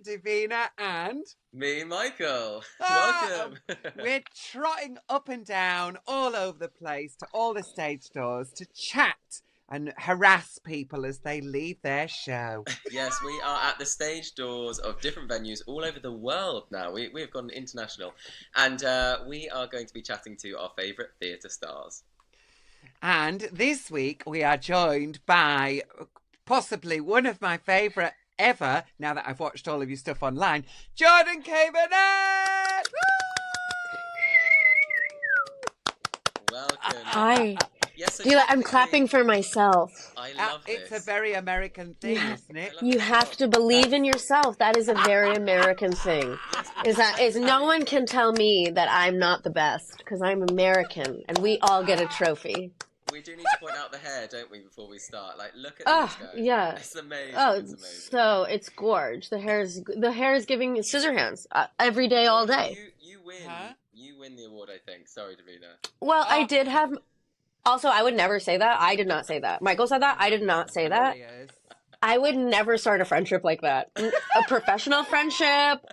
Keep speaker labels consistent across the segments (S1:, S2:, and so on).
S1: Divina, and
S2: Me, Michael. Welcome.
S1: we're trotting up and down all over the place to all the stage doors to chat and harass people as they leave their show.
S2: Yes, we are at the stage doors of different venues all over the world now. We've gone international. And we are going to be chatting to our favourite theatre stars.
S1: And this week we are joined by possibly one of my favourite ever, now that I've watched all of your stuff online, Jordan Kai Burnett!
S2: Welcome.
S3: Hi.
S2: Yes, so
S3: I'm clapping for myself.
S2: I love this.
S1: It's a very American thing, isn't it?
S3: You have to believe in yourself. That is a very American thing. Is no one can tell me that I'm not the best because I'm American and we all get a trophy.
S2: We do need to point out the hair, don't we, before we start? Like, look at this guy.
S3: Yeah.
S2: It's amazing.
S3: Oh,
S2: it's amazing.
S3: so it's gorge. The hair is giving Scissorhands every day, all day.
S2: You win.
S1: Huh?
S2: You win the award, I think. Sorry, Divina.
S3: Well, I did have. Also, I would never say that. I did not say that. Michael said that. I did not say that. I would never start a friendship like that. A professional friendship,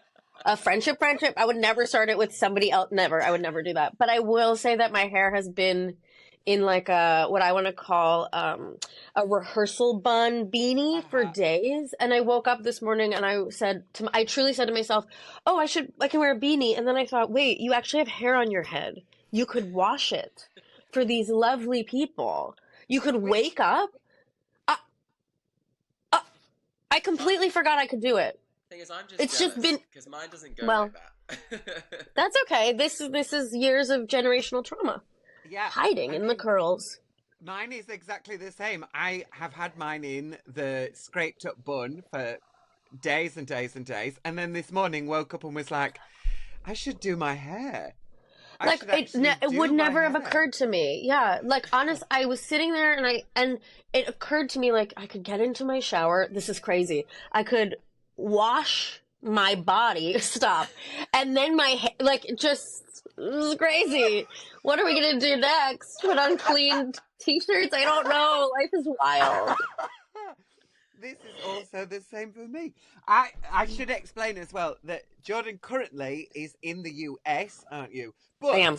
S3: a friendship. I would never start it with somebody else. Never. I would never do that. But I will say that my hair has been in like a what I want to call a rehearsal bun beanie for days. And I woke up this morning and I truly said to myself, "Oh, I can wear a beanie." And then I thought, "Wait, you actually have hair on your head. You could wash it for these lovely people. You could wake up." I completely forgot I could do it.
S2: Thing is, I'm just
S3: It's just been
S2: because mine doesn't go
S3: well,
S2: like that.
S3: That's okay. This is years of generational trauma.
S1: Yeah,
S3: hiding in the curls.
S1: Mine is exactly the same. I have had mine in the scraped up bun for days and days and days. And then this morning woke up and was like, I should do my hair.
S3: It would never have occurred to me. Yeah. Like, honest, I was sitting there and it occurred to me, like, I could get into my shower. This is crazy. I could wash my body. Stop. And then my hair, like, just... This is crazy. What are we going to do next? Put on clean t-shirts? I don't know. Life is wild.
S1: This is also the same for me. I should explain as well that Jordan currently is in the US, aren't you? But
S3: I am.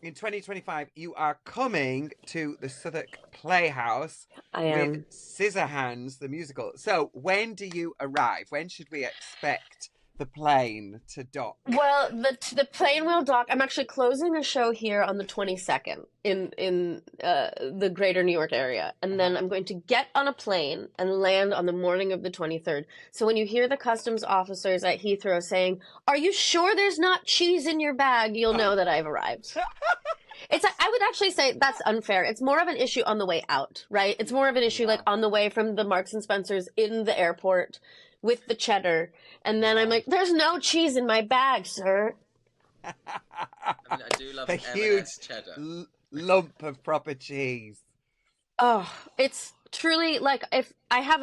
S1: In 2025, you are coming to the Southwark Playhouse with Scissorhandz, the musical. So when do you arrive? When should we expect the plane to dock?
S3: Well, the plane will dock. I'm actually closing a show here on the 22nd in the greater New York area. And then I'm going to get on a plane and land on the morning of the 23rd. So when you hear the customs officers at Heathrow saying, "Are you sure there's not cheese in your bag?" you'll know that I've arrived. I would actually say that's unfair. It's more of an issue on the way out, right? It's more of an issue like on the way from the Marks and Spencers in the airport with the cheddar, and then I'm like, "There's no cheese in my bag, sir."
S2: I mean, I do love
S1: a
S2: an
S1: huge
S2: M&S cheddar.
S1: Lump of proper cheese.
S3: Oh, it's truly like if I have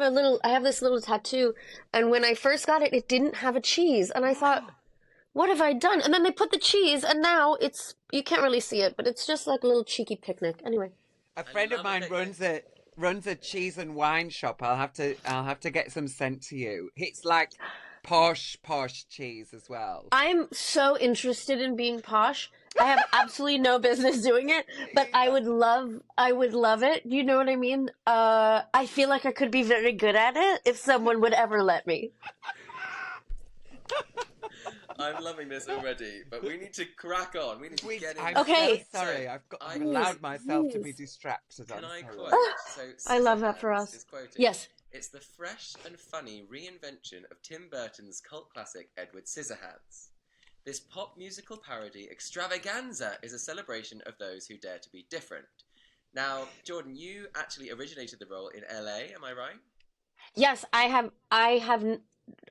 S3: this little tattoo, and when I first got it, it didn't have a cheese, and I thought, "What have I done?" And then they put the cheese, and now you can't really see it, but it's just like a little cheeky picnic. Anyway,
S1: a friend of mine runs a cheese and wine shop. I'll have to get some sent to you. It's like posh cheese as well.
S3: I'm so interested in being posh. I have absolutely no business doing it, but I would love it. You know what I mean? I feel like I could be very good at it if someone would ever let me.
S2: I'm loving this already, but we need to crack on. We need to get in.
S1: I'm
S3: Okay.
S1: so sorry. I've allowed myself to be distracted.
S2: Can I quote? So
S3: I love that for us. Yes.
S2: It's the fresh and funny reinvention of Tim Burton's cult classic Edward Scissorhands. This pop musical parody extravaganza is a celebration of those who dare to be different. Now, Jordan, you actually originated the role in LA, am I right?
S3: Yes, I have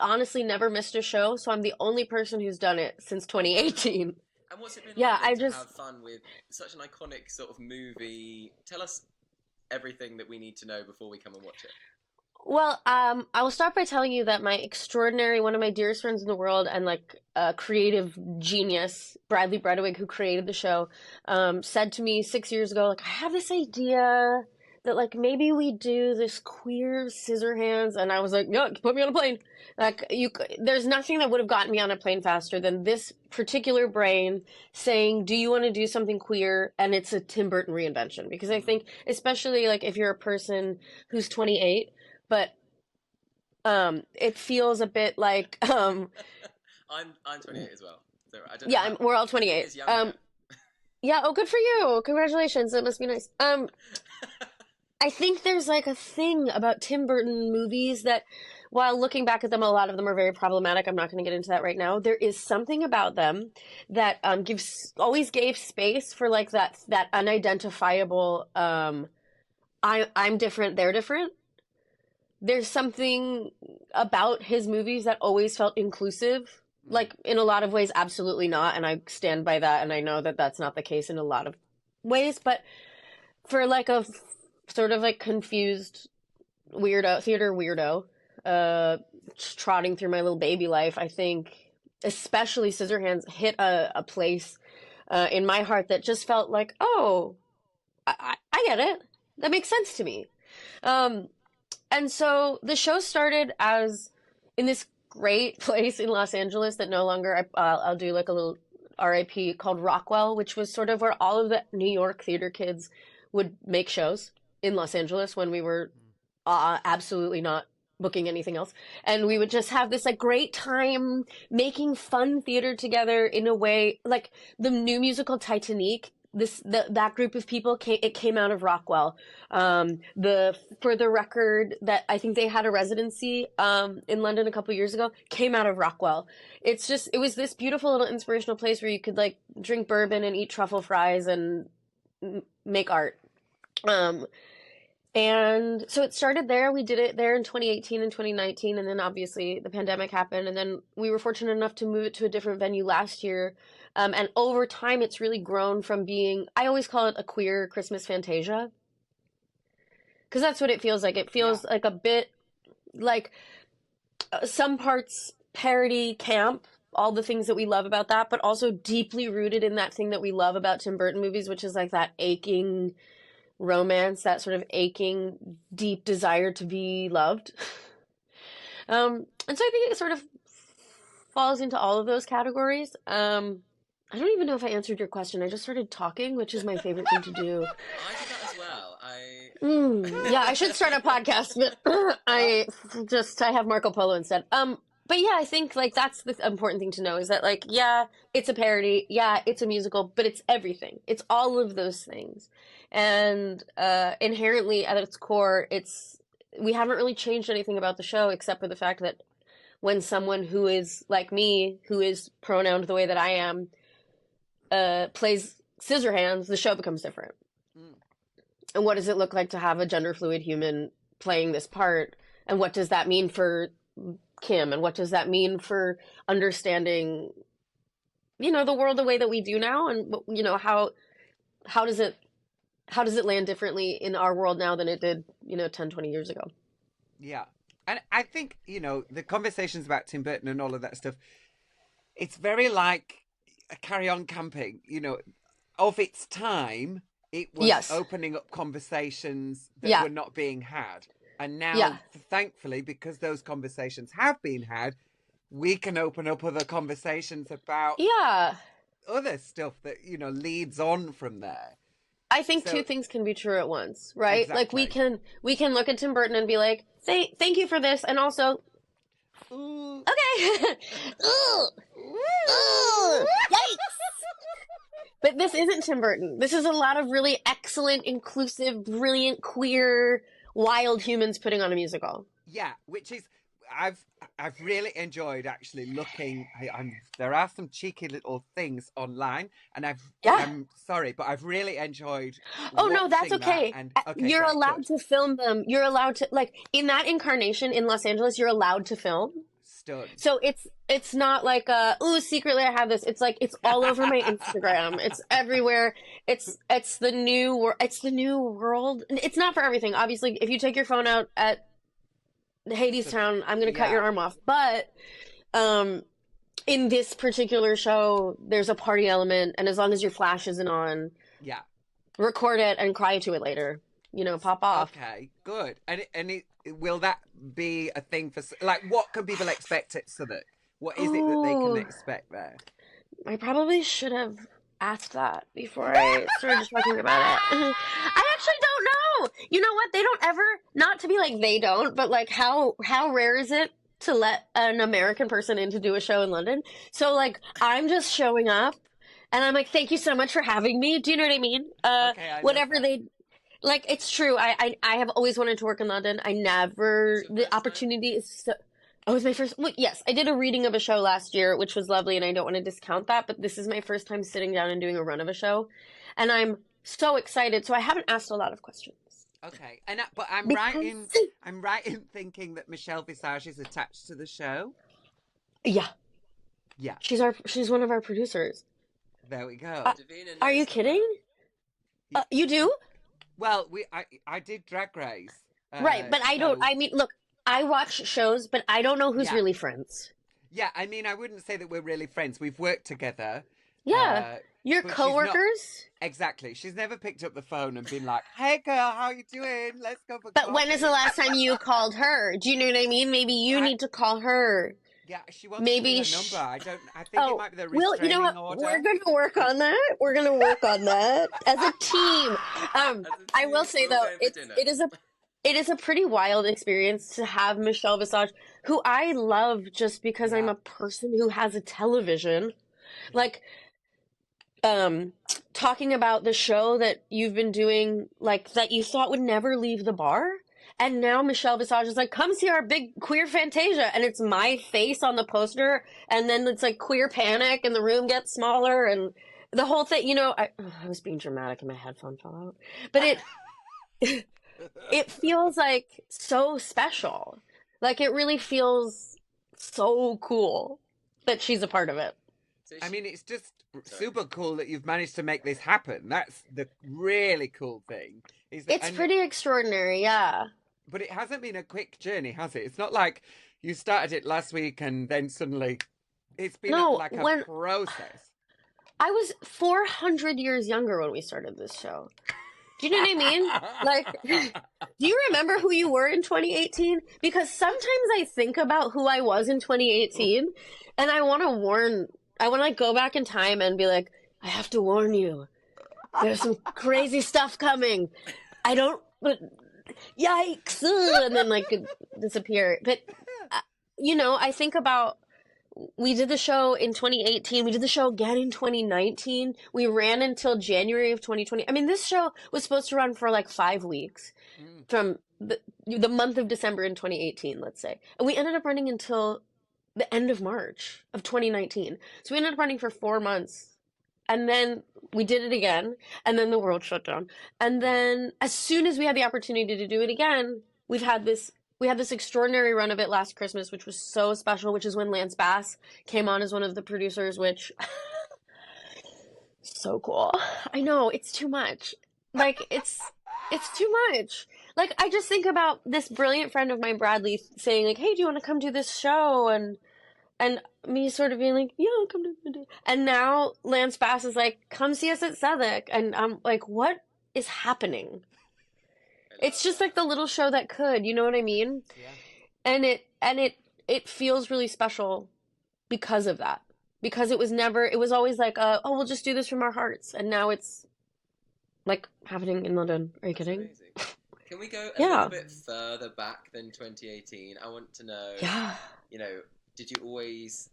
S3: honestly never missed a show, so I'm the only person who's done it since 2018.
S2: And what's it been
S3: Yeah,
S2: like
S3: I
S2: to
S3: just
S2: have fun with such an iconic sort of movie? Tell us everything that we need to know before we come and watch it.
S3: Well, I will start by telling you that one of my dearest friends in the world and like a creative genius, Bradley Bredewig, who created the show, said to me 6 years ago, like, "I have this idea that like maybe we do this queer Scissorhands, and I was like, no, put me on a plane. Like there's nothing that would have gotten me on a plane faster than this particular brain saying, do you want to do something queer? And it's a Tim Burton reinvention, because I think, especially like if you're a person who's 28, but it feels a bit like
S2: I'm 28 as well. So I don't know
S3: we're all 28. Yeah, oh, good for you. Congratulations. That must be nice. I think there's like a thing about Tim Burton movies that, while looking back at them, a lot of them are very problematic. I'm not going to get into that right now. There is something about them that always gave space for like that unidentifiable I'm different, they're different. There's something about his movies that always felt inclusive. Like, in a lot of ways, absolutely not, and I stand by that, and I know that that's not the case in a lot of ways, but for, like, a sort of, like, confused theater weirdo, trotting through my little baby life, I think, especially Scissorhands, hit a place in my heart that just felt like, oh, I get it. That makes sense to me. And so the show started as in this great place in Los Angeles that no longer, I'll do like a little RIP, called Rockwell, which was sort of where all of the New York theater kids would make shows in Los Angeles when we were absolutely not booking anything else. And we would just have this like great time making fun theater together in a way like the new musical Titanic. That group of people came out of Rockwell. For the record, that I think they had a residency in London a couple years ago, came out of Rockwell. It was this beautiful little inspirational place where you could like drink bourbon and eat truffle fries and make art. And so it started there. We did it there in 2018 and 2019, and then obviously the pandemic happened, and then we were fortunate enough to move it to a different venue last year. And over time, it's really grown from being, I always call it a queer Christmas Fantasia. Because that's what it feels like. It feels like a bit like some parts parody, camp, all the things that we love about that, but also deeply rooted in that thing that we love about Tim Burton movies, which is like that aching romance, that sort of aching, deep desire to be loved. And so I think it sort of falls into all of those categories. I don't even know if I answered your question. I just started talking, which is my favorite thing to do.
S2: I did that as well.
S3: Yeah, I should start a podcast, but I have Marco Polo instead. But yeah, I think like that's the important thing to know is that like, yeah, it's a parody. Yeah, it's a musical, but it's everything. It's all of those things. And inherently at its core, we haven't really changed anything about the show except for the fact that when someone who is like me, who is pronouned the way that I am, plays Scissorhands, the show becomes different. And what does it look like to have a gender fluid human playing this part? And what does that mean for Kim? And what does that mean for understanding, the world the way that we do now? And, how does it land differently in our world now than it did, 10, 20 years ago?
S1: Yeah. And I think, the conversations about Tim Burton and all of that stuff, it's very like a Carry On Camping, of its time, it was opening up conversations that were not being had. And now, thankfully, because those conversations have been had, we can open up other conversations about other stuff that, leads on from there.
S3: I think two things can be true at once, right? Exactly. Like we can look at Tim Burton and be like, thank you for this, and also, okay, yikes! But this isn't Tim Burton. This is a lot of really excellent, inclusive, brilliant, queer, wild humans putting on a musical.
S1: Yeah, which is I've really enjoyed actually looking. There are some cheeky little things online, and I'm sorry, but I've really enjoyed.
S3: Oh no, that's okay. You're allowed to film them. You're allowed to, like, in that incarnation in Los Angeles, you're allowed to film.
S1: Stud.
S3: So it's not like secretly I have this. It's like it's all over my Instagram. It's everywhere. It's the new world. It's not for everything. Obviously, if you take your phone out at Hadestown, I'm going to cut your arm off. But in this particular show, there's a party element, and as long as your flash isn't on, record it and cry to it later. pop off.
S1: Okay, good. And will that be a thing for, like, what can people expect at Southwark? What is it that they can expect there?
S3: I probably should have asked that before I started talking about it. I actually don't know. You know what? They don't ever, not to be like they don't, but like how rare is it to let an American person in to do a show in London? So like I'm just showing up and I'm like, thank you so much for having me. Do you know what I mean?
S1: Okay,
S3: Whatever they like, it's true. I have always wanted to work in London. The opportunity is so. Oh, it was my first. Well, yes, I did a reading of a show last year, which was lovely, and I don't want to discount that. But this is my first time sitting down and doing a run of a show, and I'm so excited. So I haven't asked a lot of questions.
S1: Okay, but I'm right in thinking that Michelle Visage is attached to the show.
S3: Yeah,
S1: yeah.
S3: She's one of our producers.
S1: There we go.
S3: Are you kidding? You do?
S1: Well, I did Drag Race.
S3: Right, but I don't. I mean, look. I watch shows, but I don't know who's really friends.
S1: Yeah, I mean, I wouldn't say that we're really friends. We've worked together.
S3: Yeah. You're coworkers?
S1: Exactly. She's never picked up the phone and been like, hey, girl, how you doing? Let's go for
S3: But
S1: coffee.
S3: when is the last time you called her? Do you know what I mean? Maybe you need to call her.
S1: Yeah, she wants her number. I think it might be the restraining
S3: you know what?
S1: order.
S3: We're going to work on that. We're going to work on that as a team. I will say, though, it is a pretty wild experience to have Michelle Visage, who I love just because I'm a person who has a television. Like, talking about the show that you've been doing, like, that you thought would never leave the bar. And now Michelle Visage is like, come see our big queer Fantasia. And it's my face on the poster. And then it's like queer panic and the room gets smaller. And the whole thing, I was being dramatic and my headphone fell out. But it feels like so special. Like it really feels so cool that she's a part of it.
S1: I mean, it's just super cool that you've managed to make this happen. That's the really cool thing.
S3: It's pretty extraordinary, yeah.
S1: But it hasn't been a quick journey, has it? It's not like you started it last week and then suddenly it's been a process.
S3: I was 400 years younger when we started this show. Do you know what I mean? Like, do you remember who you were in 2018? Because sometimes I think about who I was in 2018 and I want to go back in time and be like, I have to warn you. There's some crazy stuff coming. Yikes. And then like disappear. But, I think about, we did the show in 2018. We did the show again in 2019. We ran until January of 2020. I mean, this show was supposed to run for like 5 weeks from the month of December in 2018, let's say. And we ended up running until the end of March of 2019. So we ended up running for 4 months. And then we did it again. And then the world shut down. And then as soon as we had the opportunity to do it again, we had this extraordinary run of it last Christmas, which was so special, which is when Lance Bass came on as one of the producers, which so cool. I know, it's too much. Like, it's too much. Like, I just think about this brilliant friend of mine, Bradley, saying, like, hey, do you want to come do this show? And me sort of being like, yeah, I'll come do it. And now Lance Bass is like, come see us at Southwark. And I'm like, what is happening? It's just like the little show that could, you know what I mean? Yeah. And it feels really special because of that. Because it was always like, we'll just do this from our hearts. And now it's like happening in London. Are you kidding?
S2: Can we go a little bit further back than 2018? I want to know, did you always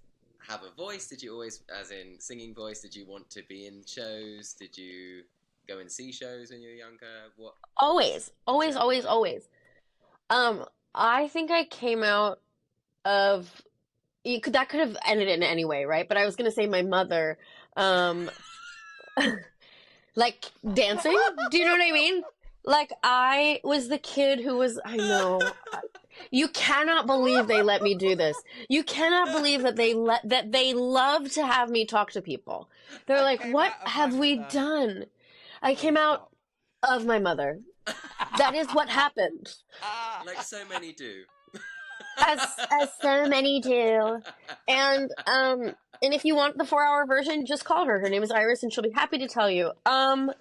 S2: have a voice? Did you always, as in singing voice, did you want to be in shows? Did you go and see shows when you were younger? What? Always.
S3: I think I came out of that could have ended in any way, right? But I was gonna say my mother, like dancing. Do you know what I mean? Like I was the kid who was. I know. You cannot believe they let me do this. You cannot believe that they love to have me talk to people. They're like, what have we done? I came out of my mother. That is what happened.
S2: Like so many do.
S3: As so many do. And if you want the 4-hour version, just call her. Her name is Iris and she'll be happy to tell you. But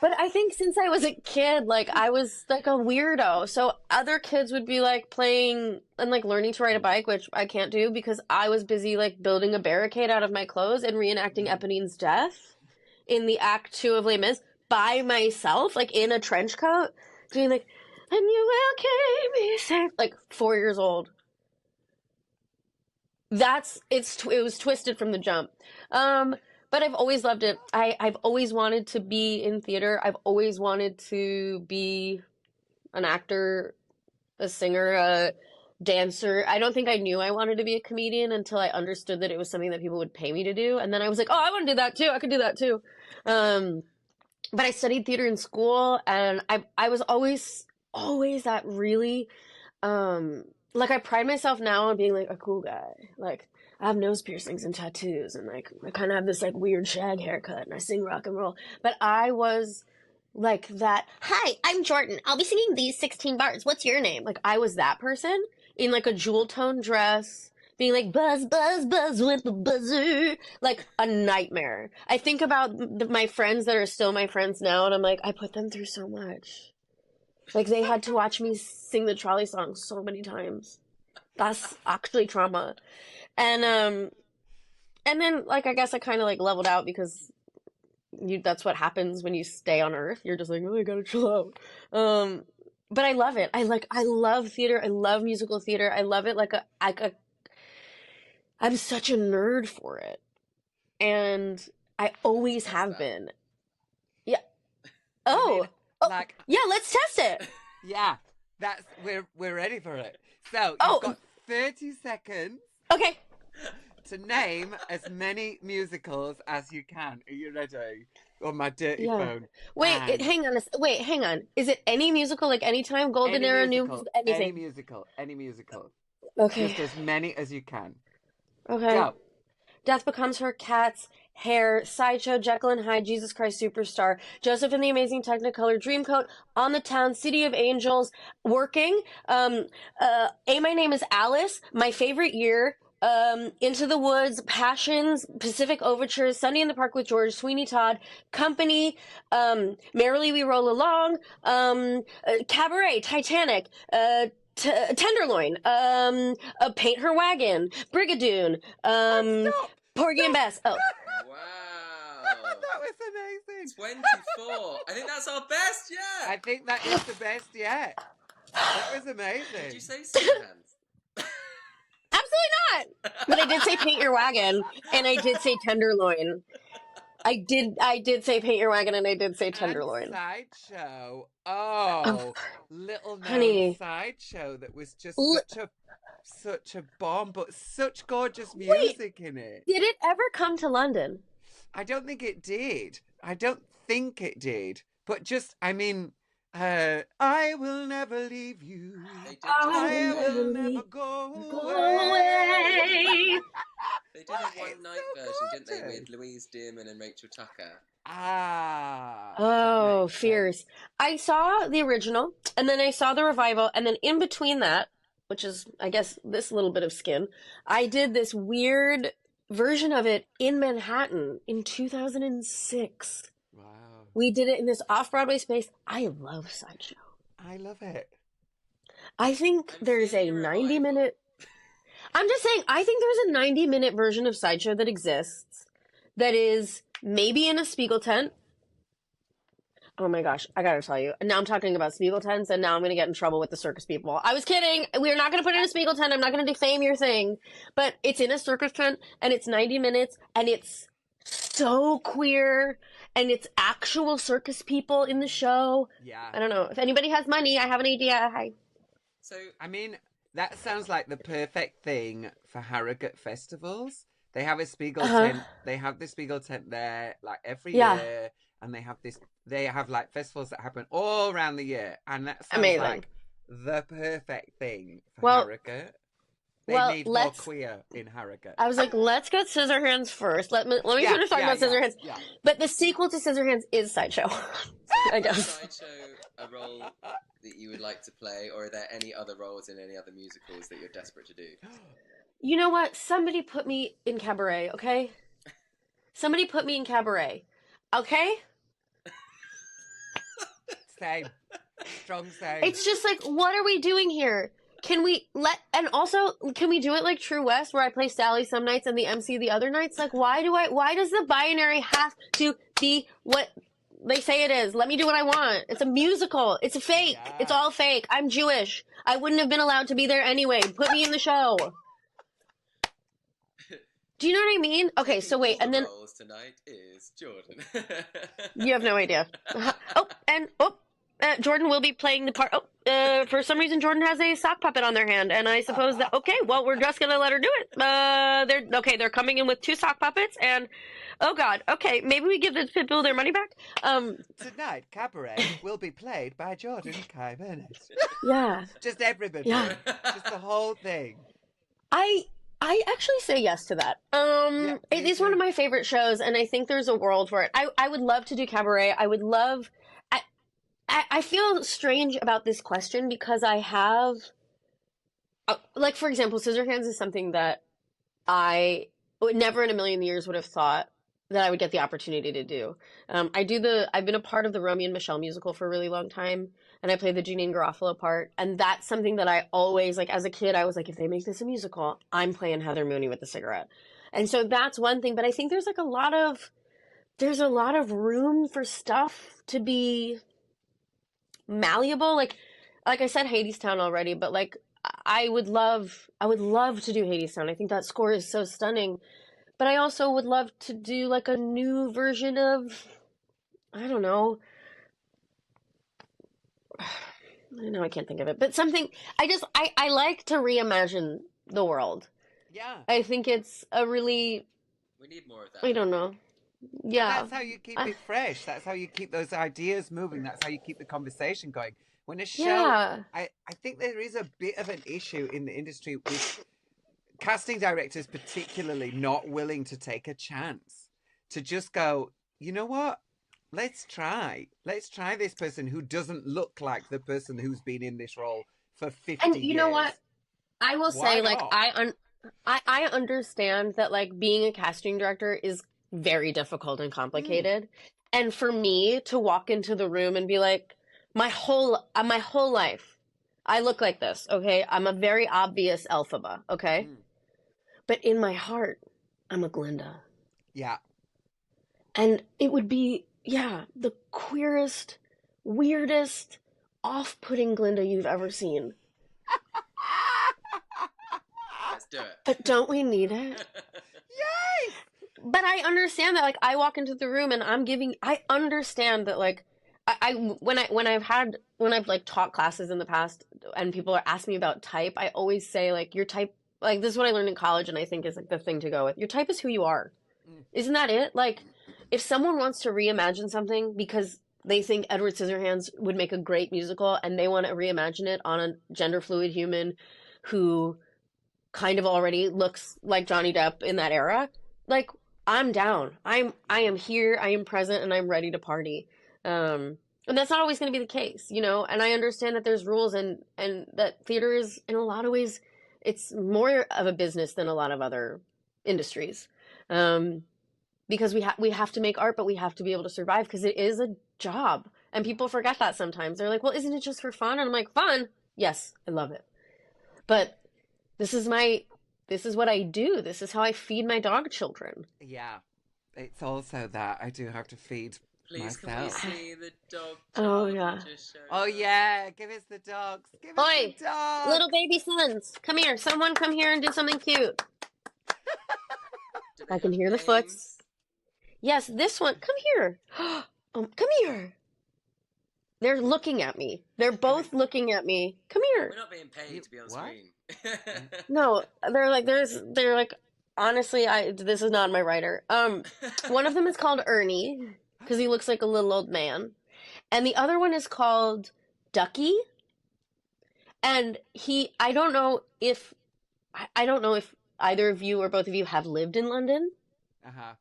S3: But I think since I was a kid, like, I was like a weirdo. So other kids would be like playing and like learning to ride a bike, which I can't do because I was busy like building a barricade out of my clothes and reenacting Eponine's death in the Act 2 of Les Mis by myself, like in a trench coat, doing like, and you will keep me safe, like 4 years old. It was twisted from the jump. But I've always loved it. I've always wanted to be in theater. I've always wanted to be an actor, a singer, a dancer. I don't think I knew I wanted to be a comedian until I understood that it was something that people would pay me to do. And then I was like, oh, I want to do that too. I could do that too. But I studied theater in school, and I was always that really, like, I pride myself now on being like a cool guy. Like, I have nose piercings and tattoos, and like I kind of have this like weird shag haircut, and I sing rock and roll. But I was like that. Hi, I'm Jordan. I'll be singing these 16 bars. What's your name? Like, I was that person in like a jewel tone dress, being like buzz, buzz, buzz with the buzzer, like a nightmare. I think about my friends that are still my friends now, and I'm like, I put them through so much. Like, they had to watch me sing the trolley song so many times. That's actually trauma. And then, like, I guess I kind of, like, leveled out because that's what happens when you stay on Earth. You're just like, oh, I gotta chill out. But I love it. I love theater. I love musical theater. I love it I'm such a nerd for it. And I always have been. Yeah. Oh. Like, yeah, let's test it.
S1: Yeah, we're ready for it. So you've got 30 seconds.
S3: Okay.
S1: To name as many musicals as you can. Are you ready? On my dirty phone.
S3: Wait, hang on. Is it any musical, like Anytime, Golden Era, New, anything?
S1: Any musical.
S3: Okay.
S1: Just as many as you can.
S3: Okay.
S1: Go.
S3: Death Becomes Her, Cats, Hair, Sideshow, Jekyll and Hyde, Jesus Christ Superstar, Joseph and the Amazing Technicolor Dreamcoat, On the Town, City of Angels, Working, My Name is Alice, My Favorite Year, Into the Woods, Passions, Pacific Overtures, Sunday in the Park with George, Sweeney Todd, Company, Merrily We Roll Along, Cabaret, Titanic, Tenderloin, Paint Her Wagon, Brigadoon, Porgy and Bess. Oh.
S2: Wow.
S1: That was amazing.
S2: 24. I think that's our best yet.
S1: I think that is the best yet. That was amazing.
S2: Did you say Scissorhandz?
S3: Absolutely not. But I did say Paint Your Wagon, and I did say Tenderloin. I did say Paint Your Wagon, and I did say Tenderloin.
S1: And Sideshow. Oh, little known Sideshow that was just such a bomb, but such gorgeous music in it.
S3: Did it ever come to London?
S1: I don't think it did. But just, I mean, I will never leave you. I will never go away.
S2: They did a one-night version, didn't they, with Louise Dearman and Rachel Tucker?
S3: Oh, fierce. I saw the original, and then I saw the revival, and then in between that, which is, I guess, this little bit of skin, I did this weird version of it in Manhattan in 2006.
S1: Wow.
S3: We did it in this off-Broadway space. I love Sideshow.
S1: I love it.
S3: I think there's a 90-minute... I'm just saying, I think there's a 90-minute version of Sideshow that exists that is maybe in a Spiegel tent. Oh my gosh, I gotta tell you. Now I'm talking about Spiegel tents, and now I'm gonna get in trouble with the circus people. I was kidding. We're not gonna put it in a Spiegel tent. I'm not gonna defame your thing. But it's in a circus tent, and it's 90 minutes, and it's so queer, and it's actual circus people in the show.
S1: Yeah.
S3: I don't know. If anybody has money, I have an idea. Hi.
S2: So,
S1: I mean, that sounds like the perfect thing for Harrogate festivals. They have a Spiegel tent. They have the Spiegel tent there, like, every year. And they have like festivals that happen all around the year, and that sounds like the perfect thing for Harrogate. They need more queer in Harrogate.
S3: I was like, let's get Scissorhandz first. Let me finish talking about Scissorhandz. Yeah. But the sequel to Scissorhandz is Sideshow. I guess.
S2: Is Sideshow a role that you would like to play, or are there any other roles in any other musicals that you're desperate to do?
S3: You know what? Somebody put me in Cabaret, okay? Somebody put me in Cabaret, okay?
S1: Same. Strong same.
S3: It's just like, what are we doing here? Can we and also, can we do it like True West, where I play Sally some nights and the MC the other nights? Like, why does the binary have to be what they say it is? Let me do what I want. It's a musical. It's a fake. Yeah. It's all fake. I'm Jewish. I wouldn't have been allowed to be there anyway. Put me in the show. Do you know what I mean? Okay, so wait, and then
S2: tonight is Jordan.
S3: You have no idea. Jordan will be playing the part. For some reason, Jordan has a sock puppet on their hand, and I suppose that we're just gonna let her do it. They're coming in with 2 sock puppets, and oh god, okay, maybe we give the people their money back.
S1: Tonight, Cabaret will be played by Jordan Kai Burnett.
S3: Yeah,
S1: just everybody. Yeah, just the whole thing.
S3: I actually say yes to that. It is one of my favorite shows, and I think there's a world for it. I would love to do Cabaret. I would love. I feel strange about this question because I have, like, for example, Scissorhands is something that I would never in a million years would have thought that I would get the opportunity to do. I've been a part of the Romeo and Michelle musical for a really long time, and I played the Janine Garofalo part, and that's something that I always, like, as a kid, I was like, if they make this a musical, I'm playing Heather Mooney with the cigarette. And so that's one thing, but I think there's a lot of room for stuff to be malleable. Like I said Hadestown already, but like I would love to do Hadestown. I think that score is so stunning. But I also would love to do like a new version of, I don't know. I can't think of it. But something I like to reimagine the world.
S1: Yeah.
S3: I think it's a really,
S2: we need more of that.
S3: I don't know. Yeah.
S1: That's how you keep it fresh. That's how you keep those ideas moving. That's how you keep the conversation going. When a show, I think there is a bit of an issue in the industry with casting directors particularly not willing to take a chance. To just go, you know what? Let's try this person who doesn't look like the person who's been in this role for 50 years.
S3: And you know what? I will say, like, I understand that, like, being a casting director is very difficult and complicated. And for me to walk into the room and be like, my whole life, I look like this, okay? I'm a very obvious Elphaba, okay? But in my heart, I'm a Glinda.
S1: Yeah.
S3: And it would be, the queerest, weirdest, off-putting Glinda you've ever seen.
S2: Let's do it.
S3: But don't we need it?
S1: Yay!
S3: But I understand that, like, I walk into the room and I understand that, like, when I've like taught classes in the past and people are asking me about type, I always say, like, your type, like, this is what I learned in college and I think is like the thing to go with. Your type is who you are. Isn't that it? Like, if someone wants to reimagine something because they think Edward Scissorhands would make a great musical and they want to reimagine it on a gender fluid human who kind of already looks like Johnny Depp in that era, like, I'm down. I am here, I am present, and I'm ready to party. And that's not always going to be the case, you know? And I understand that there's rules and that theater is, in a lot of ways, it's more of a business than a lot of other industries. Because we have to make art, but we have to be able to survive because it is a job. And people forget that sometimes. They're like, well, isn't it just for fun? And I'm like, fun? Yes, I love it. But this is what I do. This is how I feed my dog children.
S1: Yeah. It's also that I do have to feed
S2: Please,
S1: myself.
S2: can we see the dog?
S3: Oh, yeah.
S1: Oh, yeah. Give us the dogs. Give us the dogs.
S3: Little baby sons. Come here. Someone come here and do something cute. I can hear the foots. Yes, this one. Come here. Come here. They're looking at me. They're both looking at me. Come here.
S2: We're not being paid to be on screen.
S3: No, they're like, honestly, this is not my writer. One of them is called Ernie, because he looks like a little old man. And the other one is called Ducky. And I don't know if either of you or both of you have lived in London.
S1: Uh-huh.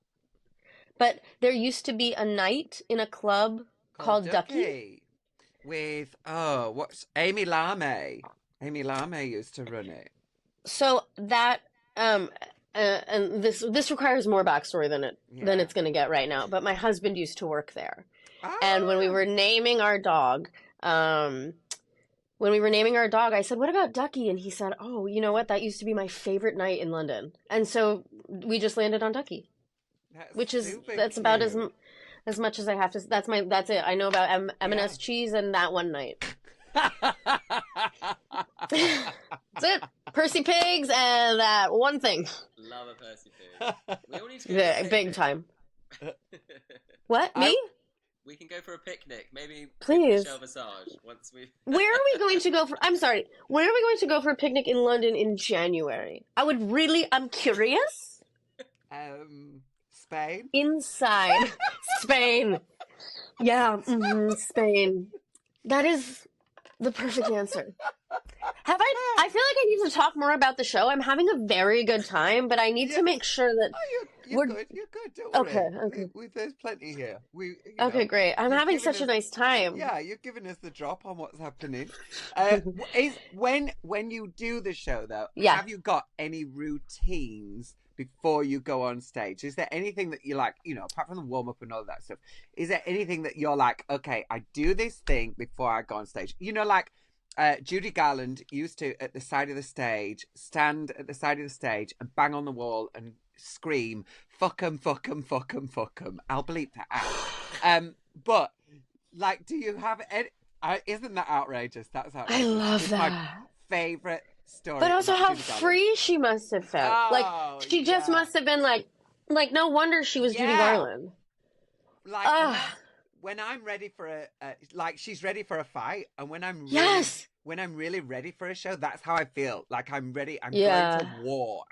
S3: But there used to be a night in a club called Ducky.
S1: With, what's Amy Lame. Amy Lame used to run it.
S3: So that, and this requires more backstory than it's going to get right now. But my husband used to work there. And when we were naming our dog, I said, "What about Ducky?" And he said, "Oh, you know what? That used to be my favorite night in London." And so we just landed on Ducky, that's about as much as I have to. That's it. I know about M&S cheese and that one night. That's it. Percy Pigs and that one thing.
S2: Love a Percy Pig. We all need to go
S3: Yeah, big time. What? Me?
S2: We can go for a picnic, maybe.
S3: Please.
S2: Michelle Visage once we.
S3: Where are we going to go for? I'm sorry. Where are we going to go for a picnic in London in January? I'm curious.
S1: Spain.
S3: Inside Spain. Yeah, Spain. That is the perfect answer. I feel like I need to talk more about the show. I'm having a very good time, but I need to make sure that
S1: you're good. You're good. Don't worry.
S3: Okay.
S1: There's plenty here.
S3: Okay, great. I'm having such a nice time.
S1: Yeah, you're giving us the drop on what's happening. When you do the show, though, have you got any routines before you go on stage? Is there anything that you like, apart from the warm-up and all that stuff, is there anything that you're like, okay, I do this thing before I go on stage? Judy Garland used to, at the side of the stage, stand at the side of the stage and bang on the wall and scream, "Fuck 'em, fuck 'em, fuck 'em, fuck 'em." I'll bleep that out. But, do you have any... isn't that outrageous? That's outrageous.
S3: I love that.
S1: My favourite story.
S3: But also how free she must have felt. She just must have been like, no wonder she was Judy Garland.
S1: When I'm ready for she's ready for a fight, and when I'm really ready for a show, that's how I feel. Like I'm ready. I'm going to war.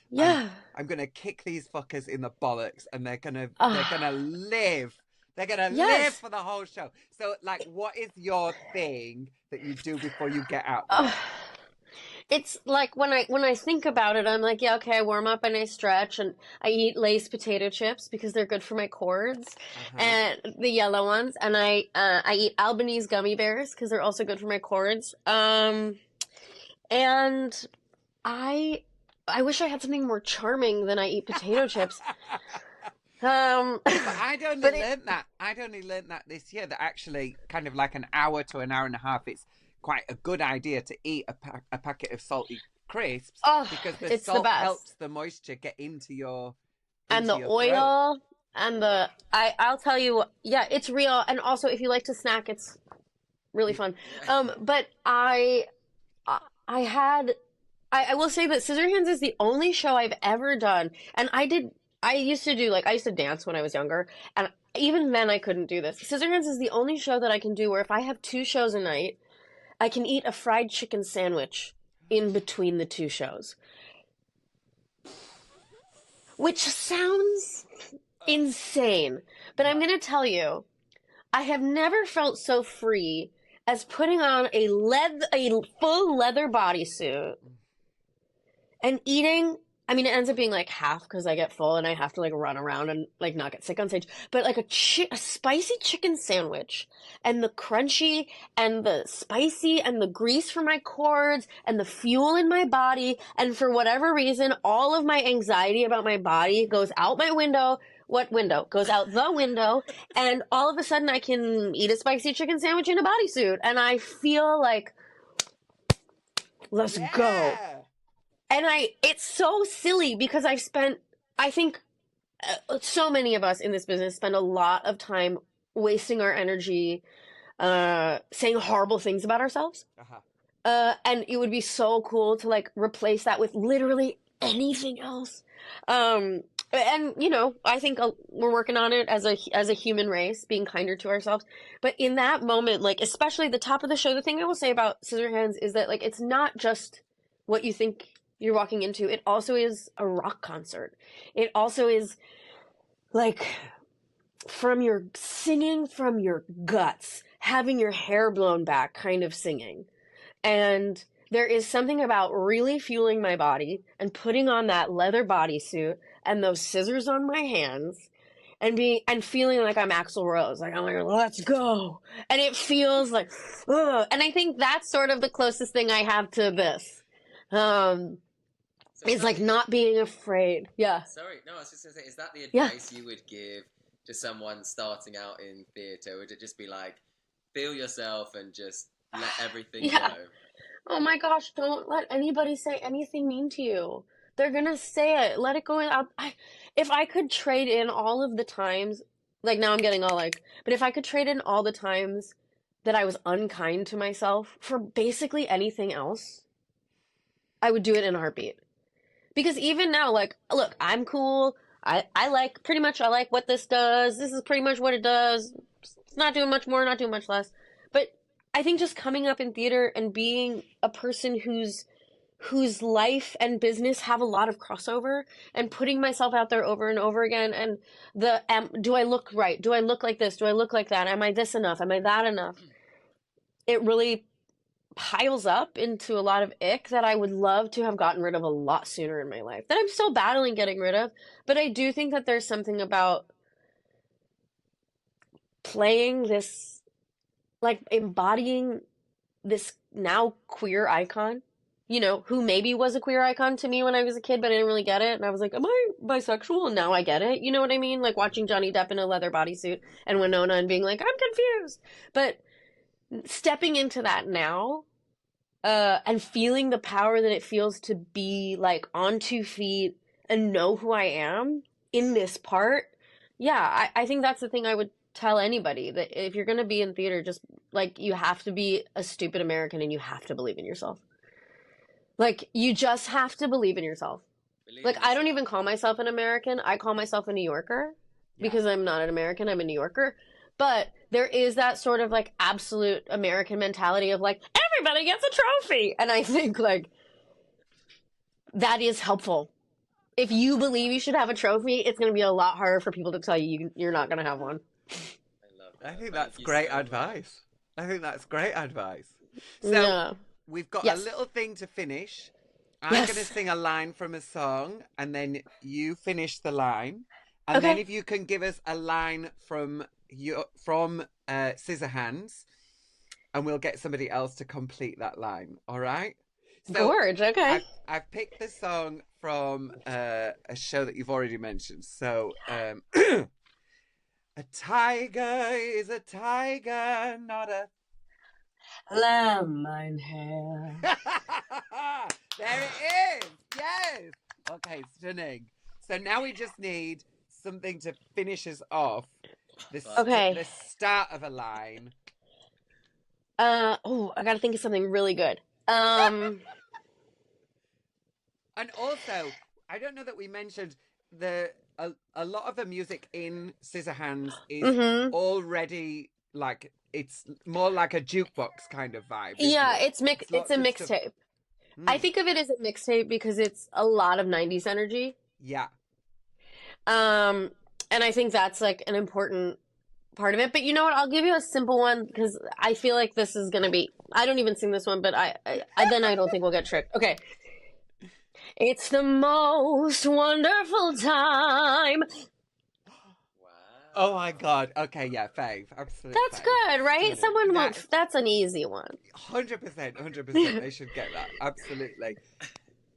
S1: Yeah. I'm going to kick these fuckers in the bollocks, and they're going to live. They're going to live for the whole show. So, what is your thing that you do before you get out there?
S3: It's like when I think about it, I'm like, yeah, okay, I warm up and I stretch and I eat Lay's potato chips because they're good for my cords, and the yellow ones, and I eat Albanese gummy bears because they're also good for my cords. And I wish I had something more charming than I eat potato chips.
S1: But I'd only learned that this year, that actually kind of like an hour to an hour and a half, it's quite a good idea to eat a packet of salty crisps, because the salt helps the moisture get into your
S3: oil and I'll tell you, it's real. And also, if you like to snack, it's really fun. But I will say that Scissorhands is the only show I've ever done, and I used to dance when I was younger, and even then I couldn't do this. Scissorhands is the only show that I can do where if I have 2 shows a night, I can eat a fried chicken sandwich in between the 2 shows. Which sounds insane, but I'm going to tell you, I have never felt so free as putting on a full leather bodysuit and eating. I mean, it ends up being like half because I get full and I have to run around and not get sick on stage. But a spicy chicken sandwich, and the crunchy and the spicy and the grease for my cords and the fuel in my body. And for whatever reason, all of my anxiety about my body goes out my window. What window? Goes out the window. And all of a sudden I can eat a spicy chicken sandwich in a bodysuit. And I feel like, let's go. And it's so silly because I think so many of us in this business spend a lot of time wasting our energy saying horrible things about ourselves. And it would be so cool to replace that with literally anything else. And I think we're working on it as a human race, being kinder to ourselves. But in that moment, especially at the top of the show, the thing I will say about Scissorhands is that it's not just what you think you're walking into. It also is a rock concert. It also is singing from your guts, having your hair blown back kind of singing. And there is something about really fueling my body and putting on that leather bodysuit and those scissors on my hands and feeling like I'm Axl Rose. I'm let's go. And it feels like, ugh. And I think that's sort of the closest thing I have to this. It's not being afraid. Yeah.
S2: Sorry, no, I was just going to say, is that the advice you would give to someone starting out in theatre? Would it just be like, feel yourself and just let everything go?
S3: Oh my gosh, don't let anybody say anything mean to you. They're gonna say it. Let it go out. If I could trade in all of the times, like now I'm getting all like, but if I could trade in all the times that I was unkind to myself for basically anything else, I would do it in a heartbeat. Because even now, like, look, I'm cool. I like, pretty much, I like what this does. This is pretty much what it does. It's not doing much more, not doing much less. But I think just coming up in theater and being a person whose life and business have a lot of crossover, and putting myself out there over and over again, and do I look right? Do I look like this? Do I look like that? Am I this enough? Am I that enough? It really piles up into a lot of ick that I would love to have gotten rid of a lot sooner in my life, that I'm still battling getting rid of. But I do think that there's something about playing this, like embodying this now queer icon, you know, who maybe was a queer icon to me when I was a kid, but I didn't really get it. And I was like, am I bisexual? And now I get it. You know what I mean? Like watching Johnny Depp in a leather bodysuit and Winona and being like, I'm confused. But stepping into that now, and feeling the power that it feels to be like on 2 feet and know who I am in this part. Yeah, I think that's the thing I would tell anybody, that if you're going to be in theater, just like, you have to be a stupid American and you have to believe in yourself. Like, you just have to believe in yourself. Like, I don't even call myself an American. I call myself a New Yorker because I'm not an American. I'm a New Yorker. But there is that sort of like absolute American mentality of like, everybody gets a trophy. And I think like that is helpful. If you believe you should have a trophy, it's going to be a lot harder for people to tell you you're not going to have one.
S2: I love that.
S1: I think that's great advice. I think that's great advice. So we've got a little thing to finish. I'm going to sing a line from a song, and then you finish the line. And then if you can give us a line from Scissorhandz, and we'll get somebody else to complete that line. All right? So
S3: Gorge, okay.
S1: I've picked the song from a show that you've already mentioned. So, a tiger is a tiger, not a
S3: lamb, mein Herr.
S1: There it is. Yes. Okay, stunning. So now we just need something to finish us off. The start of a line.
S3: I gotta think of something really good.
S1: And also, I don't know that we mentioned a lot of the music in Scissorhandz is already like, it's more like a jukebox kind of vibe.
S3: Yeah, it's a mixtape. I think of it as a mixtape because it's a lot of 90s energy.
S1: Yeah.
S3: And I think that's like an important part of it. But you know what? I'll give you a simple one because I feel like this is going to be, I don't even sing this one, but then I don't think we'll get tricked. Okay. It's the most wonderful time.
S1: Oh my God. Okay, yeah, fave. Absolutely.
S3: That's good, right? Someone wants, that's an easy one.
S1: 100%. They should get that. Absolutely.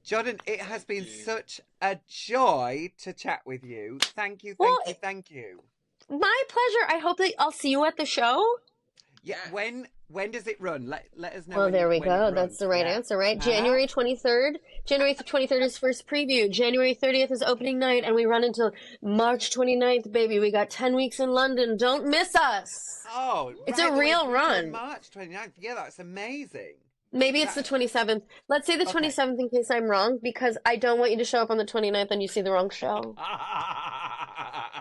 S1: Jordan, it has been such a joy to chat with you. Thank you.
S3: My pleasure. I hope that I'll see you at the show.
S1: Yeah. When does it run? Let us know.
S3: Well, there we go. That's the right answer, right? January 23rd. January 23rd is first preview. January 30th is opening night, and we run until March 29th, baby. We got 10 weeks in London. Don't miss us.
S1: Oh,
S3: it's a real run.
S1: March 29th. Yeah, that's amazing.
S3: Maybe it's the 27th. Let's say the 27th in case I'm wrong, because I don't want you to show up on the 29th and you see the wrong show.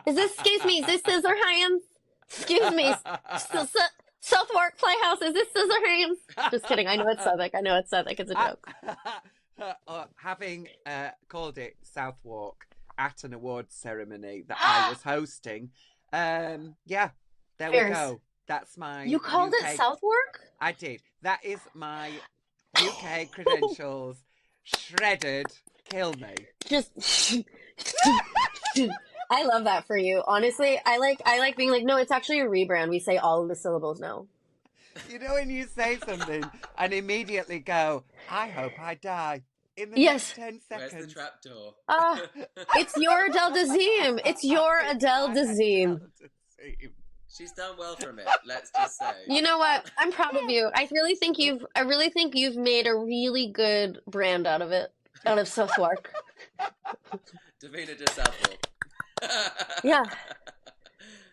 S3: Excuse me, is this Scissorhandz? Excuse me, Southwark Playhouse, is this Scissorhandz? Just kidding, I know it's Southwark, it's a joke.
S1: Having called it Southwark at an awards ceremony that I was hosting, there we go. That's my
S3: You called it Southwark?
S1: I did. That is my UK credentials. Shredded. Kill me.
S3: Just I love that for you. Honestly, I like being like, no, it's actually a rebrand. We say all of the syllables now.
S1: You know when you say something and immediately go, I hope I die. in the next 10
S2: Where's
S1: seconds.
S2: the trapdoor?
S3: It's your Adele Dazeem. It's your Adele Dazeem.
S2: She's done well from it, let's just say.
S3: You know what? I'm proud of you. I really think you've made a really good brand out of it. Out of Southwark.
S2: Davina de Southwark.
S3: Yeah.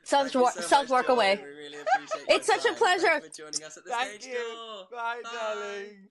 S3: Southwark away.
S2: We really appreciate
S3: It's such a pleasure.
S2: Thanks for joining us at the stage door.
S1: Bye, darling.